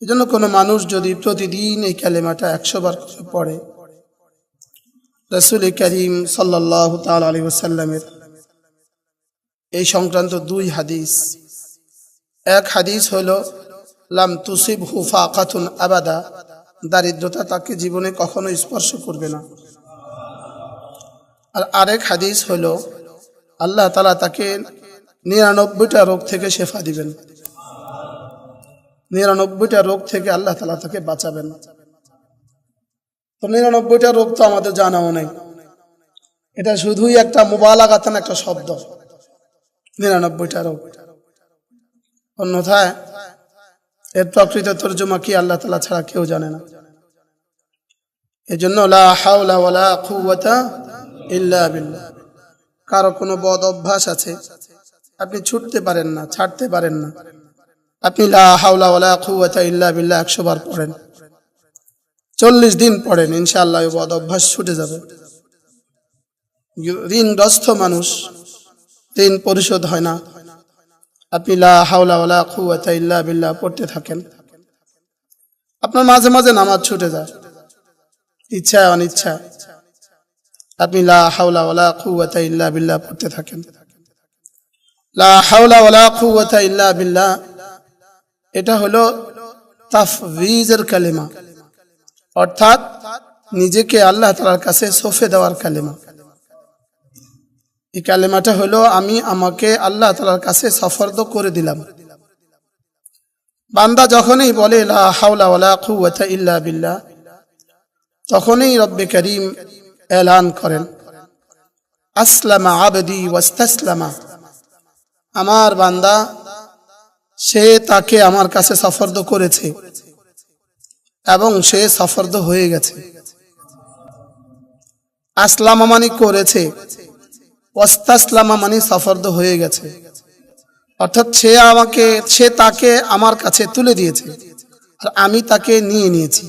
এজন্য কোনো মানুষ যদি প্রতিদিন এই কালেমাটা 100 বার করে পড়ে, রাসূল করিম সাল্লাল্লাহু তাআলা আলাইহি ওয়াসাল্লামের এই সংক্রান্ত 2 হাদিস। এক হাদিস হলো লাম তুসিবহু ফাকাতুন আবাদা, দারিদ্রতা তাকে জীবনে কখনো স্পর্শ করবে না। আর আরেক হাদিস হলো আল্লাহ তাআলা তাকে 99টা রোগ থেকে শেফা দিবেন, 99টা রোগ থেকে আল্লাহ তাআলা তাকে বাঁচাবেন। তো 99টা রোগ তো আমাদের জানাও নেই, এটা শুধুই একটা মুবালাগাতান একটা শব্দ, 99টা রোগ। অন্যথায় এর প্রকৃত তর্জমা কি আল্লাহ তাআলা ছাড়া কেউ জানে না। এজন্য লা হাওলা ওয়ালা কুওয়াতা ইল্লা বিল্লাহ। কারো কোনো বদ অভ্যাস আছে, আপনি ছুটতে পারেন না, ছাড়তে পারেন না, আপনি লা হাওলা ওয়ালা কুওয়াতা ইল্লা বিল্লাহ 100 বার পড়েন, 40 দিন পড়েন, ইনশাআল্লাহ এই বদ অভ্যাস ছুটে যাবে। ঋণগ্রস্ত মানুষ, ঋণ পরিশোধ হয় না, আপনি লা হাওলা ওয়ালা কুওয়াতা ইল্লা বিল্লাহ পড়তে থাকেন, আপনার মাঝে মাঝে নামাজ ছুটে যায়, ইচ্ছা অনিচ্ছা, আপনি লা হাওলা ওয়ালা কুওয়াতা ইল্লা বিল্লাহ পড়তে থাকেন। লা হাওলা ওয়ালা কুওয়াতা ইল্লা বিল্লাহ এটা হলো তাফওয়িজের কালেমা, অর্থাৎ নিজেকে আল্লাহ তাআলার কাছে সঁপে দেওয়ার কালেমা। এই কালেমাটা হলো আমি আমাকে আল্লাহ তাআলার কাছে সফরদ করে দিলাম। বান্দা যখনই বলে লা হাওলা ওয়ালা কুওয়াতা ইল্লা বিল্লাহ, তখনই রব্বে করিম এলান করেন আসলামা আবদি ওয়াস্তাসলামা, আমার বান্দা সে তাকে আমার কাছে সফরদ করেছে এবং সে সফরদ হয়ে গেছে। আসলামা মানে করেছে, ওয়াস্তাসলামা মানে সফরদ হয়ে গেছে, অর্থাৎ সে তাকে আমার কাছে তুলে দিয়েছে আর আমি তাকে নিয়ে নিয়েছি।